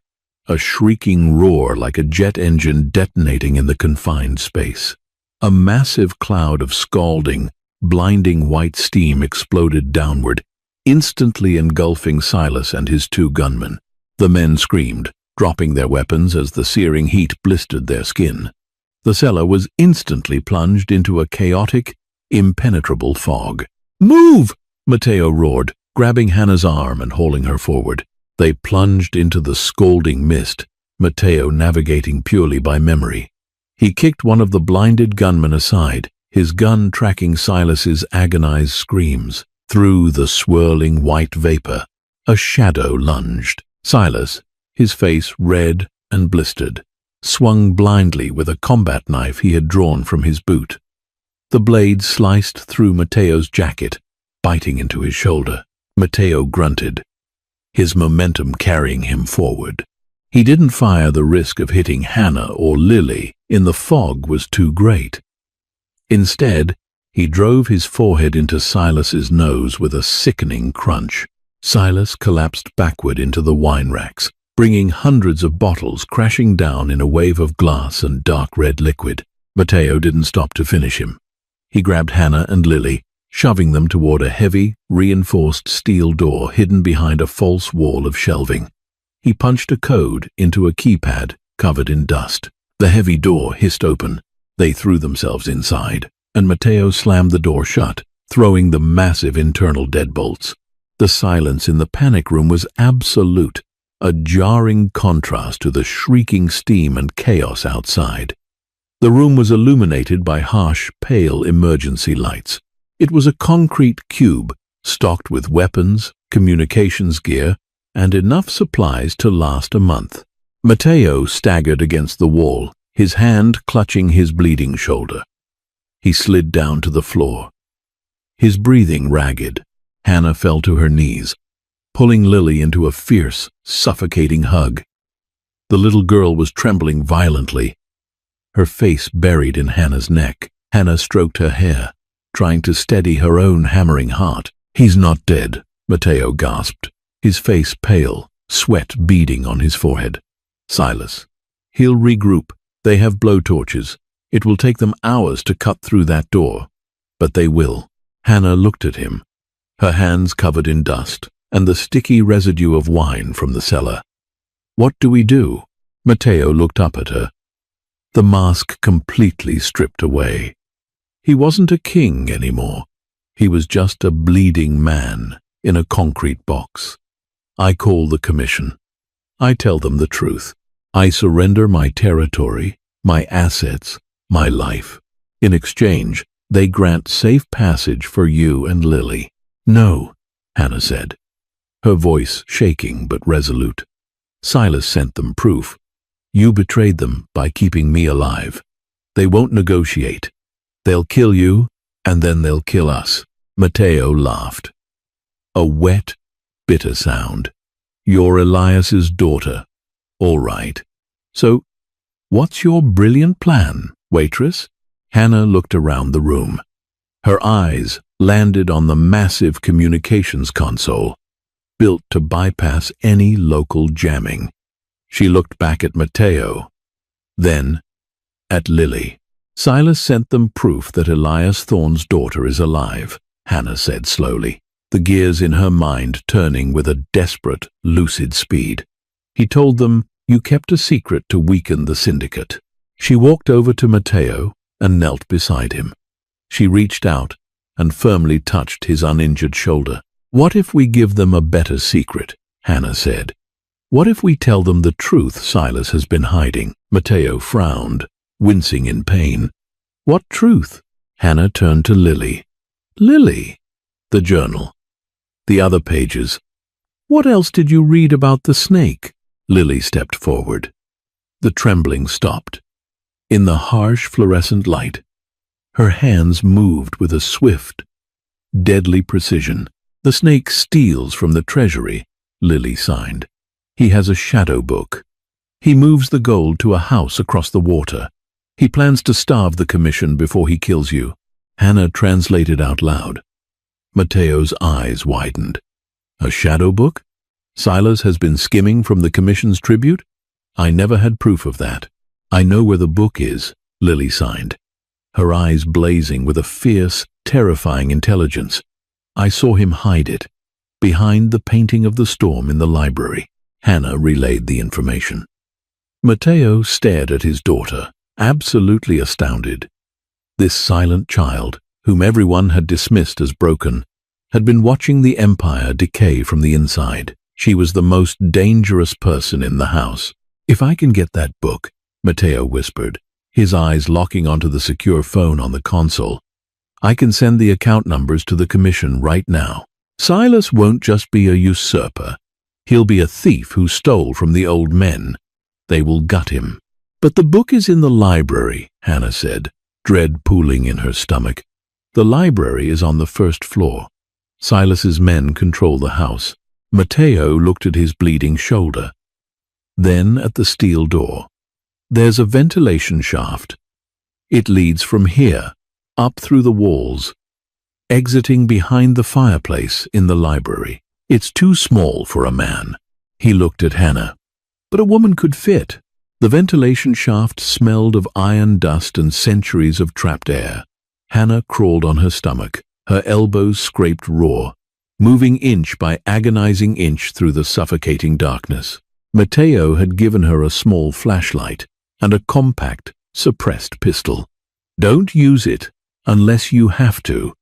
a shrieking roar like a jet engine detonating in the confined space. A massive cloud of scalding, blinding white steam exploded downward, instantly engulfing Silas and his two gunmen. The men screamed, dropping their weapons as the searing heat blistered their skin. The cellar was instantly plunged into a chaotic, impenetrable fog. "Move!" Matteo roared, grabbing Hannah's arm and hauling her forward. They plunged into the scalding mist, Matteo navigating purely by memory. He kicked one of the blinded gunmen aside, his gun tracking Silas's agonized screams. Through the swirling white vapor, a shadow lunged. Silas, his face red and blistered, swung blindly with a combat knife he had drawn from his boot. The blade sliced through Matteo's jacket, biting into his shoulder. Matteo grunted, his momentum carrying him forward. He didn't fire. The risk of hitting Hannah or Lily in the fog was too great. Instead, he drove his forehead into Silas's nose with a sickening crunch. Silas collapsed backward into the wine racks, bringing hundreds of bottles crashing down in a wave of glass and dark red liquid. Matteo didn't stop to finish him. He grabbed Hannah and Lily, shoving them toward a heavy, reinforced steel door hidden behind a false wall of shelving. He punched a code into a keypad covered in dust. The heavy door hissed open. They threw themselves inside, and Matteo slammed the door shut, throwing the massive internal deadbolts. The silence in the panic room was absolute, a jarring contrast to the shrieking steam and chaos outside. The room was illuminated by harsh, pale emergency lights. It was a concrete cube, stocked with weapons, communications gear, and enough supplies to last a month. Matteo staggered against the wall, his hand clutching his bleeding shoulder. He slid down to the floor, his breathing ragged. Hannah fell to her knees, pulling Lily into a fierce, suffocating hug. The little girl was trembling violently, her face buried in Hannah's neck. Hannah stroked her hair, trying to steady her own hammering heart. "He's not dead," Matteo gasped, his face pale, sweat beading on his forehead. "Silas, he'll regroup. They have blowtorches. It will take them hours to cut through that door, but they will." Hannah looked at him, her hands covered in dust and the sticky residue of wine from the cellar. "What do we do?" Matteo looked up at her, the mask completely stripped away. He wasn't a king anymore. He was just a bleeding man in a concrete box. "I call the commission. I tell them the truth. I surrender my territory, my assets, my life. In exchange, they grant safe passage for you and Lily." "No," Hannah said, her voice shaking but resolute. "Silas sent them proof. You betrayed them by keeping me alive. They won't negotiate. They'll kill you, and then they'll kill us." Matteo laughed. A wet, bitter sound. "You're Elias's daughter. All right. So, what's your brilliant plan, Waitress?" Hannah looked around the room. Her eyes landed on the massive communications console, built to bypass any local jamming. She looked back at Matteo, then at Lily. "Silas sent them proof that Elias Thorne's daughter is alive," Hannah said slowly, the gears in her mind turning with a desperate, lucid speed. "He told them you kept a secret to weaken the syndicate." She walked over to Matteo and knelt beside him. She reached out and firmly touched his uninjured shoulder. "What if we give them a better secret?" Hannah said. "What if we tell them the truth Silas has been hiding?" Matteo frowned, wincing in pain. "What truth?" Hannah turned to Lily. "Lily?" "The journal. The other pages. What else did you read about the snake?" Lily stepped forward. The trembling stopped. In the harsh fluorescent light, her hands moved with a swift, deadly precision. "The snake steals from the treasury," Lily signed. "He has a shadow book. He moves the gold to a house across the water. He plans to starve the commission before he kills you." Hannah translated out loud. Mateo's eyes widened. "A shadow book? Silas has been skimming from the commission's tribute? I never had proof of that." "I know where the book is," Lily signed, her eyes blazing with a fierce, terrifying intelligence. "I saw him hide it, behind the painting of the storm in the library." Hannah relayed the information. Mateo stared at his daughter, absolutely astounded. This silent child, whom everyone had dismissed as broken, had been watching the empire decay from the inside. She was the most dangerous person in the house. "If I can get that book," Mateo whispered, his eyes locking onto the secure phone on the console, "I can send the account numbers to the commission right now. Silas won't just be a usurper. He'll be a thief who stole from the old men. They will gut him." "But the book is in the library," Hannah said, dread pooling in her stomach. "The library is on the first floor. Silas's men control the house." Mateo looked at his bleeding shoulder, then at the steel door. "There's a ventilation shaft. It leads from here, up through the walls, exiting behind the fireplace in the library. It's too small for a man." He looked at Hannah. "But a woman could fit." The ventilation shaft smelled of iron dust and centuries of trapped air. Hannah crawled on her stomach, her elbows scraped raw, moving inch by agonizing inch through the suffocating darkness. Mateo had given her a small flashlight and a compact, suppressed pistol. "Don't use it unless you have to,"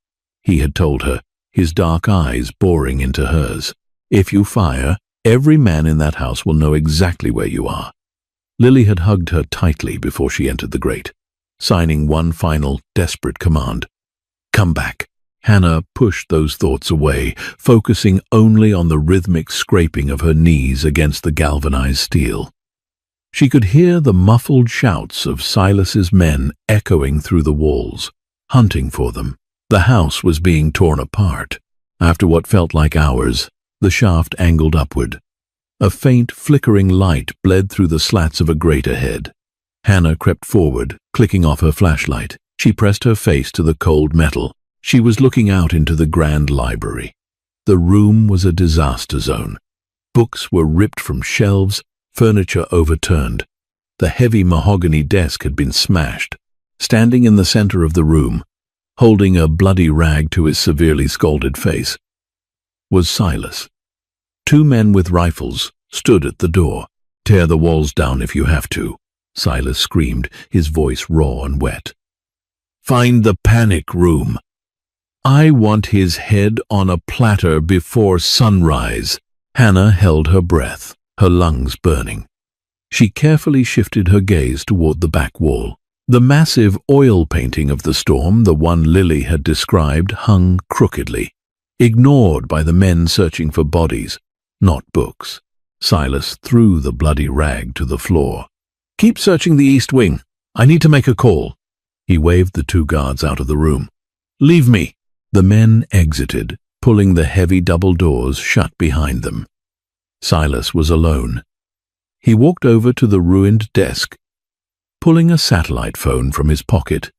he had told her, his dark eyes boring into hers. "If you fire, every man in that house will know exactly where you are." Lily had hugged her tightly before she entered the grate, signing one final, desperate command. "Come back." Hannah pushed those thoughts away, focusing only on the rhythmic scraping of her knees against the galvanized steel. She could hear the muffled shouts of Silas's men echoing through the walls, hunting for them. The house was being torn apart. After what felt like hours, the shaft angled upward. A faint, flickering light bled through the slats of a grate ahead. Hannah crept forward, clicking off her flashlight. She pressed her face to the cold metal. She was looking out into the grand library. The room was a disaster zone. Books were ripped from shelves, furniture overturned. The heavy mahogany desk had been smashed. Standing in the center of the room, holding a bloody rag to his severely scalded face, was Silas. Two men with rifles stood at the door. "Tear the walls down if you have to," Silas screamed, his voice raw and wet. "Find the panic room. I want his head on a platter before sunrise." Hannah held her breath, her lungs burning. She carefully shifted her gaze toward the back wall. The massive oil painting of the storm, the one Lily had described, hung crookedly, ignored by the men searching for bodies, not books. Silas threw the bloody rag to the floor. "Keep searching the east wing. I need to make a call." He waved the two guards out of the room. "Leave me." The men exited, pulling the heavy double doors shut behind them. Silas was alone. He walked over to the ruined desk, pulling a satellite phone from his pocket,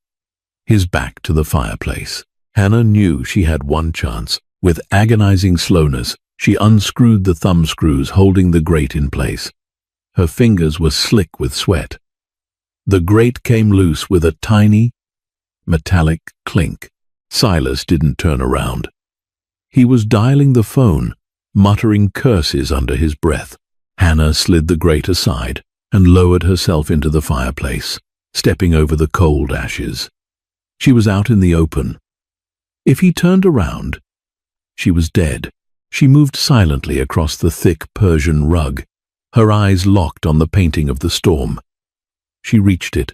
his back to the fireplace. Hannah knew she had one chance. With agonizing slowness, she unscrewed the thumb screws holding the grate in place. Her fingers were slick with sweat. The grate came loose with a tiny, metallic clink. Silas didn't turn around. He was dialing the phone, muttering curses under his breath. Hannah slid the grate aside and lowered herself into the fireplace, stepping over the cold ashes. She was out in the open. If he turned around, she was dead. She moved silently across the thick Persian rug, her eyes locked on the painting of the storm. She reached it,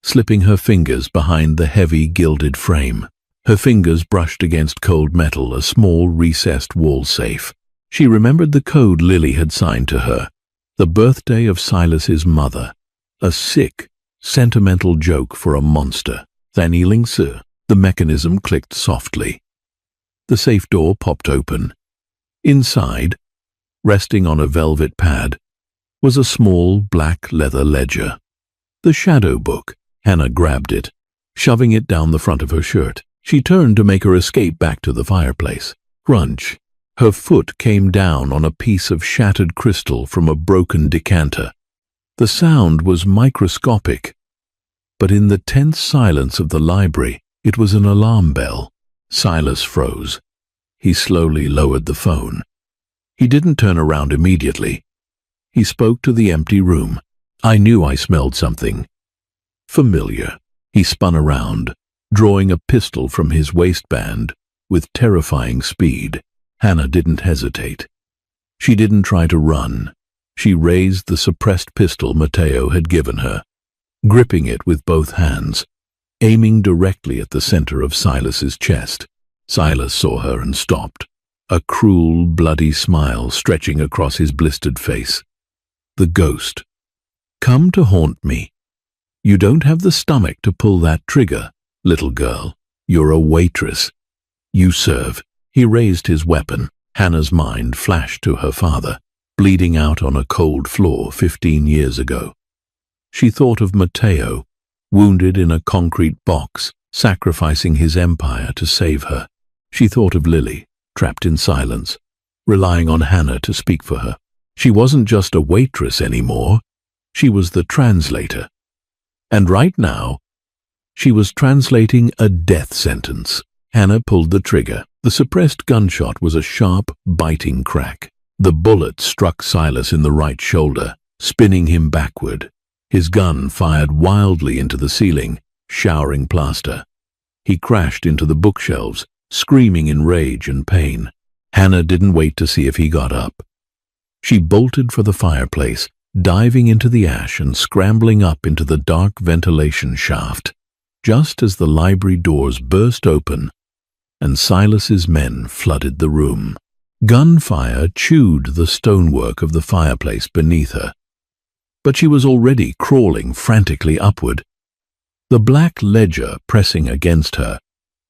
slipping her fingers behind the heavy gilded frame. Her fingers brushed against cold metal, a small recessed wall safe. She remembered the code Lily had signed to her. The birthday of Silas's mother. A sick, sentimental joke for a monster. Kneeling sir. The mechanism clicked softly. The safe door popped open. Inside, resting on a velvet pad, was a small black leather ledger. The shadow book. Hannah grabbed it, shoving it down the front of her shirt. She turned to make her escape back to the fireplace. Crunch. Her foot came down on a piece of shattered crystal from a broken decanter. The sound was microscopic, but in the tense silence of the library, it was an alarm bell. Silas froze. He slowly lowered the phone. He didn't turn around immediately. He spoke to the empty room. I knew I smelled something familiar. He spun around, drawing a pistol from his waistband with terrifying speed. Hannah didn't hesitate. She didn't try to run. She raised the suppressed pistol Matteo had given her, gripping it with both hands, aiming directly at the center of Silas's chest. Silas saw her and stopped, a cruel, bloody smile stretching across his blistered face. The ghost. Come to haunt me. You don't have the stomach to pull that trigger, little girl. You're a waitress. You serve. He raised his weapon. Hannah's mind flashed to her father, bleeding out on a cold floor 15 years ago. She thought of Matteo, wounded in a concrete box, sacrificing his empire to save her. She thought of Lily, trapped in silence, relying on Hannah to speak for her. She wasn't just a waitress anymore. She was the translator. And right now, she was translating a death sentence. Hannah pulled the trigger. The suppressed gunshot was a sharp, biting crack. The bullet struck Silas in the right shoulder, spinning him backward. His gun fired wildly into the ceiling, showering plaster. He crashed into the bookshelves, screaming in rage and pain. Hannah didn't wait to see if he got up. She bolted for the fireplace, diving into the ash and scrambling up into the dark ventilation shaft. Just as the library doors burst open and Silas's men flooded the room, gunfire chewed the stonework of the fireplace beneath her. But she was already crawling frantically upward, the black ledger pressing against her,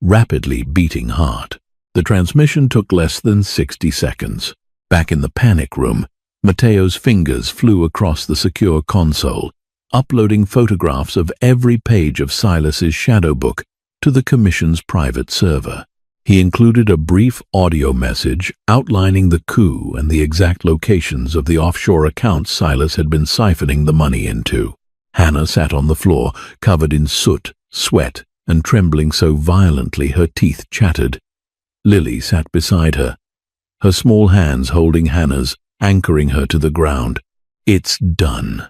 rapidly beating heart. The transmission took less than 60 seconds. Back in the panic room, Matteo's fingers flew across the secure console, uploading photographs of every page of Silas's shadow book to the Commission's private server. He included a brief audio message outlining the coup and the exact locations of the offshore accounts Silas had been siphoning the money into. Hannah sat on the floor, covered in soot, sweat, and trembling so violently her teeth chattered. Lily sat beside her, her small hands holding Hannah's, anchoring her to the ground. It's done,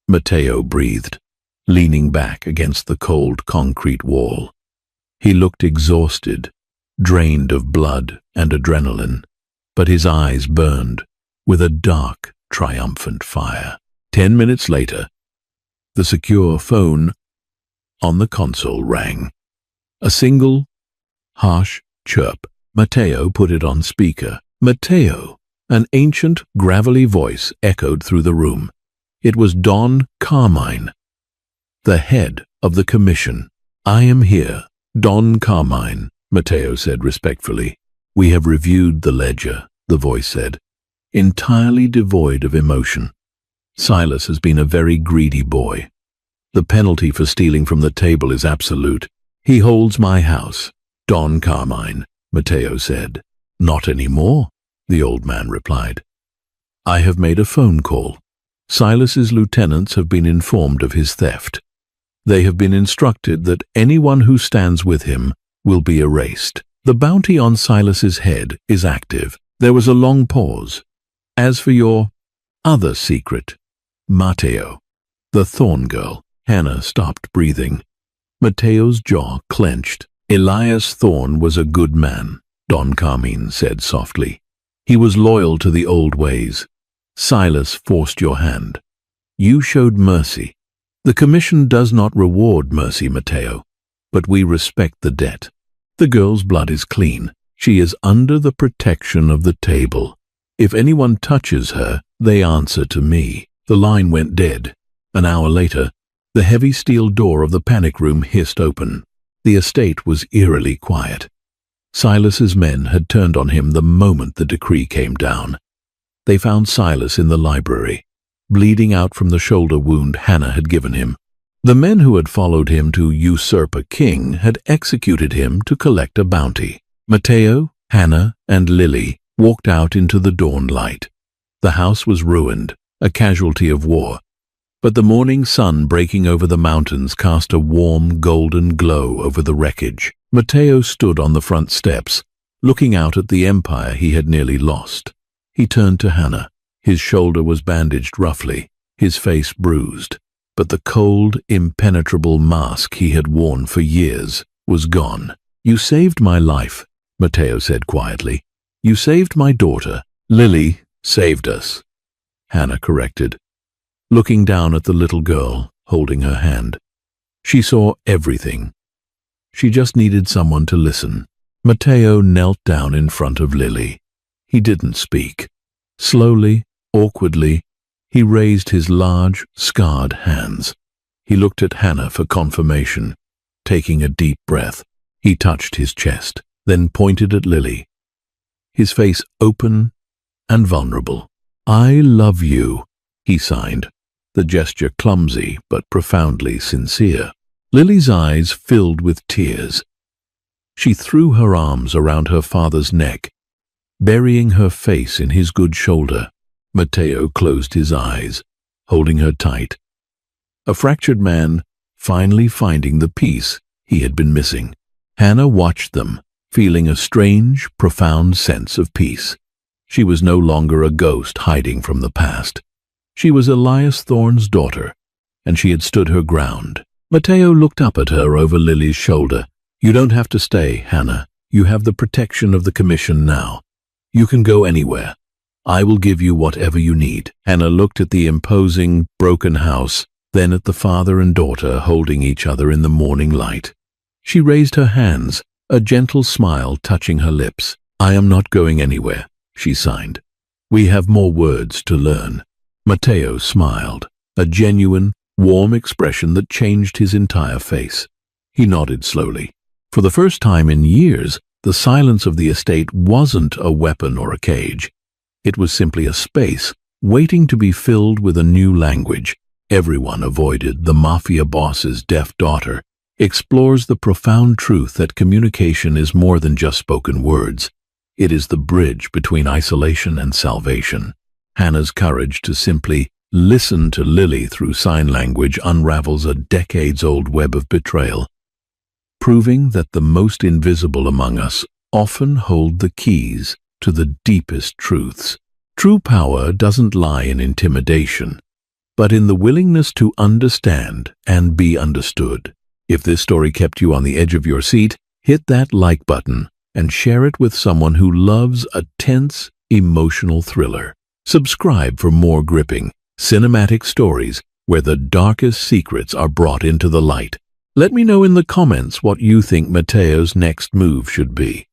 Matteo breathed, leaning back against the cold concrete wall. He looked exhausted, drained of blood and adrenaline, but his eyes burned with a dark, triumphant fire. 10 minutes later, the secure phone on the console rang. A single, harsh chirp. Matteo put it on speaker. Matteo, an ancient, gravelly voice echoed through the room. It was Don Carmine, the head of the commission. I am here, Don Carmine, Matteo said respectfully. We have reviewed the ledger, the voice said, entirely devoid of emotion. Silas has been a very greedy boy. The penalty for stealing from the table is absolute. He holds my house, Don Carmine, Matteo said. Not anymore, the old man replied. I have made a phone call. Silas's lieutenants have been informed of his theft. They have been instructed that anyone who stands with him will be erased. The bounty on Silas's head is active. There was a long pause. As for your other secret, Matteo, the Thorn Girl, Hannah stopped breathing. Matteo's jaw clenched. Elias Thorn was a good man, Don Carmine said softly. He was loyal to the old ways. Silas forced your hand. You showed mercy. The commission does not reward mercy, Matteo, but we respect the debt. The girl's blood is clean. She is under the protection of the table. If anyone touches her, they answer to me. The line went dead. An hour later, the heavy steel door of the panic room hissed open. The estate was eerily quiet. Silas's men had turned on him the moment the decree came down. They found Silas in the library, bleeding out from the shoulder wound Hannah had given him. The men who had followed him to usurp a king had executed him to collect a bounty. Matteo, Hannah, and Lily walked out into the dawn light. The house was ruined, a casualty of war, but the morning sun breaking over the mountains cast a warm, golden glow over the wreckage. Matteo stood on the front steps, looking out at the empire he had nearly lost. He turned to Hannah. His shoulder was bandaged roughly, his face bruised, but the cold, impenetrable mask he had worn for years was gone. "You saved my life," Matteo said quietly. "You saved my daughter. Lily saved us," Hannah corrected, looking down at the little girl, holding her hand. She saw everything. She just needed someone to listen. Matteo knelt down in front of Lily. He didn't speak. Slowly, awkwardly, he raised his large, scarred hands. He looked at Hannah for confirmation. Taking a deep breath, he touched his chest, then pointed at Lily, his face open and vulnerable. "I love you," he signed, the gesture clumsy but profoundly sincere. Lily's eyes filled with tears. She threw her arms around her father's neck, burying her face in his good shoulder. Matteo closed his eyes, holding her tight. A fractured man finally finding the peace he had been missing. Hannah watched them, feeling a strange, profound sense of peace. She was no longer a ghost hiding from the past. She was Elias Thorne's daughter, and she had stood her ground. Matteo looked up at her over Lily's shoulder. "You don't have to stay, Hannah. You have the protection of the commission now. You can go anywhere. I will give you whatever you need." Hannah looked at the imposing, broken house, then at the father and daughter holding each other in the morning light. She raised her hands, a gentle smile touching her lips. "I am not going anywhere," she signed. "We have more words to learn." Matteo smiled, a genuine, warm expression that changed his entire face. He nodded slowly. For the first time in years, the silence of the estate wasn't a weapon or a cage. It was simply a space, waiting to be filled with a new language. Everyone avoided the Mafia Boss's deaf daughter. Explores the profound truth that communication is more than just spoken words. It is the bridge between isolation and salvation. Hannah's courage to simply listen to Lily through sign language unravels a decades-old web of betrayal, proving that the most invisible among us often hold the keys to the deepest truths. True power doesn't lie in intimidation, but in the willingness to understand and be understood. If this story kept you on the edge of your seat, hit that like button and share it with someone who loves a tense, emotional thriller. Subscribe for more gripping, cinematic stories where the darkest secrets are brought into the light. Let me know in the comments what you think Matteo's next move should be.